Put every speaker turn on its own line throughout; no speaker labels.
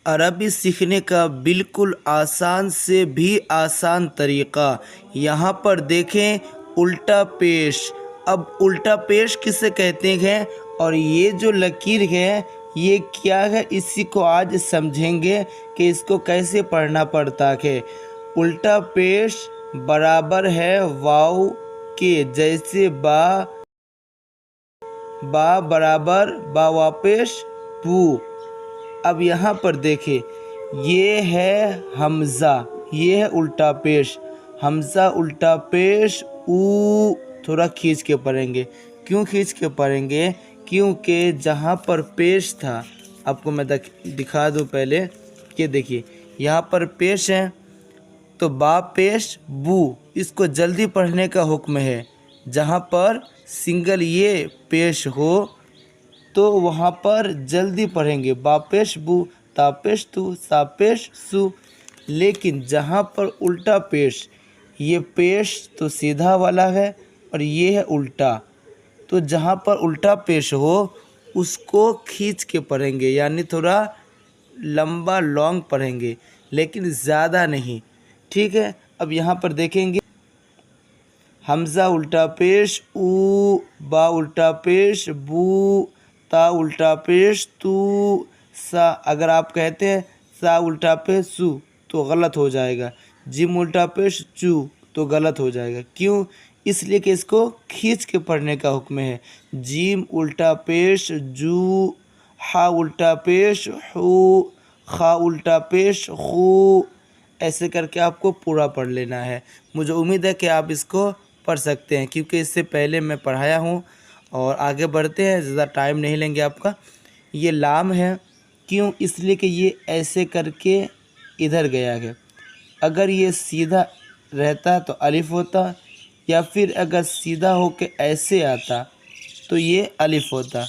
عربی سیکھنے کا بالکل آسان سے بھی آسان طریقہ۔ یہاں پر دیکھیں الٹا پیش۔ اب الٹا پیش کسے کہتے ہیں اور یہ جو لکیر ہے یہ کیا ہے، اسی کو آج سمجھیں گے کہ اس کو کیسے پڑھنا پڑتا ہے۔ الٹا پیش برابر ہے واو کے، جیسے با برابر با واپش بو۔ اب یہاں پر دیکھیں یہ ہے حمزہ، یہ ہے الٹا پیش۔ حمزہ الٹا پیش او، تھوڑا کھینچ کے پڑھیں گے۔ کیوں کھینچ کے پڑھیں گے؟ کیونکہ جہاں پر پیش تھا، آپ کو میں دکھا دوں پہلے کہ دیکھیے یہاں پر پیش ہے تو با پیش بو، اس کو جلدی پڑھنے کا حکم ہے۔ جہاں پر سنگل یہ پیش ہو تو وہاں پر جلدی پڑھیں گے، با پیش بو، تا پیش تو، سا پیش سو۔ لیکن جہاں پر الٹا پیش، یہ پیش تو سیدھا والا ہے اور یہ ہے الٹا، تو جہاں پر الٹا پیش ہو اس کو کھینچ کے پڑھیں گے، یعنی تھوڑا لمبا لانگ پڑھیں گے لیکن زیادہ نہیں، ٹھیک ہے۔ اب یہاں پر دیکھیں گے حمزہ الٹا پیش او، با الٹا پیش بو، تا الٹا پیش تو، سا اگر آپ کہتے ہیں سا الٹا پیش سو تو غلط ہو جائے گا، جیم الٹا پیش چو تو غلط ہو جائے گا۔ کیوں؟ اس لیے کہ اس کو کھینچ کے پڑھنے کا حکم ہے۔ جیم الٹا پیش جو، ہا الٹا پیش ہو، خا الٹا پیش خو، ایسے کر کے آپ کو پورا پڑھ لینا ہے۔ مجھے امید ہے کہ آپ اس کو پڑھ سکتے ہیں کیونکہ اس سے پہلے میں پڑھایا ہوں۔ اور آگے بڑھتے ہیں، زیادہ ٹائم نہیں لیں گے آپ کا۔ یہ لام ہے، کیوں؟ اس لیے کہ یہ ایسے کر کے ادھر گیا ہے۔ اگر یہ سیدھا رہتا تو الف ہوتا، یا پھر اگر سیدھا ہو کے ایسے آتا تو یہ الف ہوتا،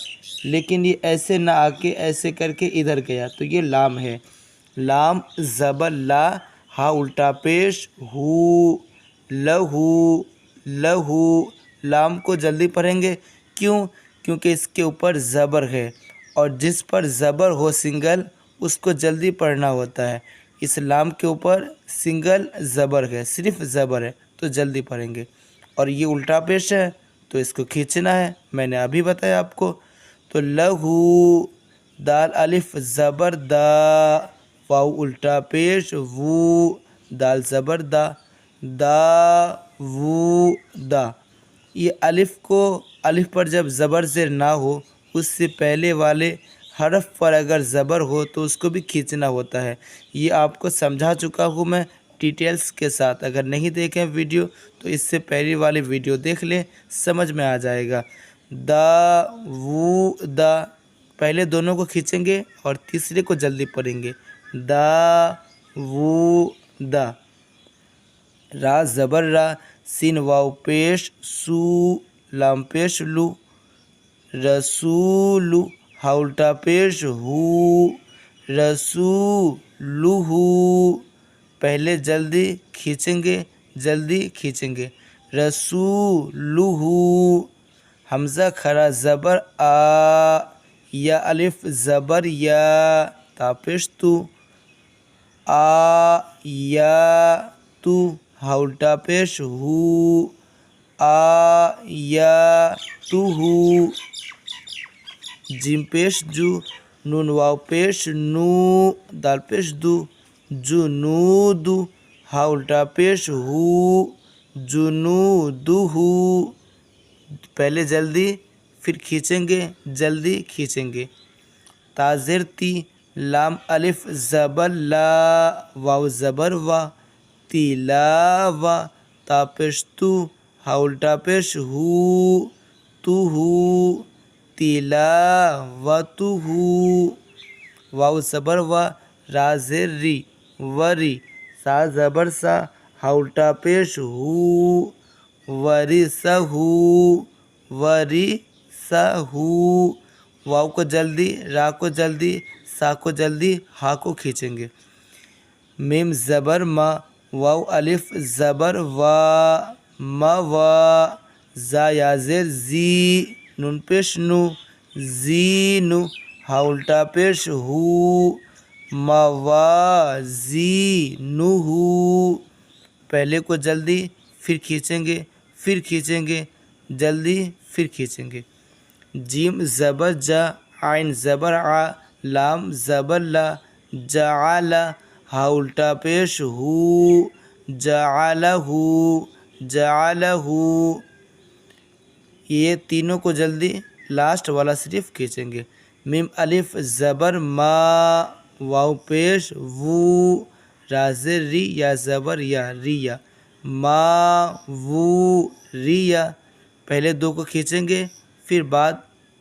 لیکن یہ ایسے نہ آ کے ایسے کر کے ادھر گیا تو یہ لام ہے۔ لام زبر لا، ہا الٹا پیش ہو، لہو لہو۔ لام کو جلدی پڑھیں گے، کیوں؟ کیونکہ اس کے اوپر زبر ہے، اور جس پر زبر ہو سنگل اس کو جلدی پڑھنا ہوتا ہے۔ اس لام کے اوپر سنگل زبر ہے، صرف زبر ہے تو جلدی پڑھیں گے۔ اور یہ الٹا پیش ہے تو اس کو کھینچنا ہے، میں نے ابھی بتایا آپ کو۔ تو لہو، دال الف زبر دا، واو الٹا پیش وو، دال زبر دا، دا وو دا۔ یہ الف پر جب زبر زیر نہ ہو، اس سے پہلے والے حرف پر اگر زبر ہو تو اس کو بھی کھینچنا ہوتا ہے۔ یہ آپ کو سمجھا چکا ہوں میں ڈیٹیلز کے ساتھ، اگر نہیں دیکھیں ویڈیو تو اس سے پہلی والی ویڈیو دیکھ لیں، سمجھ میں آ جائے گا۔ دا وو دا، پہلے دونوں کو کھینچیں گے اور تیسرے کو جلدی پڑھیں گے، دا وو دا۔ را زبر را، سین واو پیش سو، لام پیش لو، رسولو، ہا الٹا پیش ہو، رسولہو۔ پہلے جلدی کھینچیں گے، جلدی کھینچیں گے، رسولہو۔ حمزہ کھڑا زبر آ، یا الف زبر یا، تا پیش تو، آ یا تو، ہا الٹا پیش ہو، آ یا تو ہو۔ جیم پیش جو، نون واو پیش نو، دال پیش دو، جنودو، ہا الٹا پیش ہو، جنودہو۔ پہلے جلدی پھر کھینچیں گے، جلدی کھینچیں گے۔ تا زیر تی، لام الف زبر لا، واو زبر وا، تیلاوا، تا پیش تو، ہا الٹا پیش ہو، تو ہو، تلاوتہ۔ واو زبر وا، را زیر ری، وری، سا زبر سا، ہا الٹا پیش ہو، ورثہو، ورثہو۔ واو کو جلدی، را کو جلدی، سا کو جلدی، ہا کو کھینچیں گے۔ میم زبر ما، واو الف زبر وا، موا، زا یا زیر زی، نون پیش نو، زینو، ہا الٹا پیش ہو، موازینہ، پہلے کو جلدی پھر کھینچیں گے، پھر کھینچیں گے، جلدی پھر کھینچیں گے۔ جیم زبر جا، عین زبر ع، لام زبر لا، جعل، ہا الٹا پیش ہو، جعلہ، جعلہ، یہ تینوں کو جلدی لاسٹ والا صرف کھینچیں گے۔ میم الف زبر ما، واو پیش وو، رازر ری یا زبر یا ریا، ما وو ریا، پہلے دو کو کھینچیں گے پھر بعد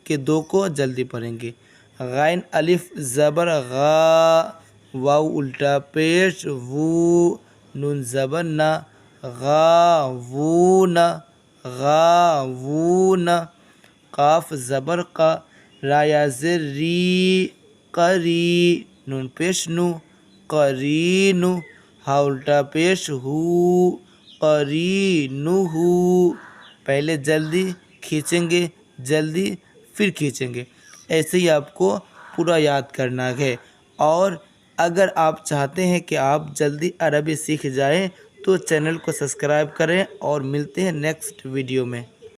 کے دو کو جلدی پڑھیں گے۔ غین الف زبر غا، واو الٹا پیش وو، نون زبر نا، غاوون، غاوون، قاف زبر قا، را یا زر ری، قری، نون پیش نو، قرین، ہا الٹا پیش ہو، قرینہ، پہلے جلدی کھینچیں گے، جلدی پھر کھینچیں گے، ایسے ہی آپ کو پورا یاد کرنا ہے۔ اور اگر آپ چاہتے ہیں کہ آپ جلدی عربی سیکھ جائیں تو چینل کو سبسکرائب کریں، اور ملتے ہیں نیکسٹ ویڈیو میں۔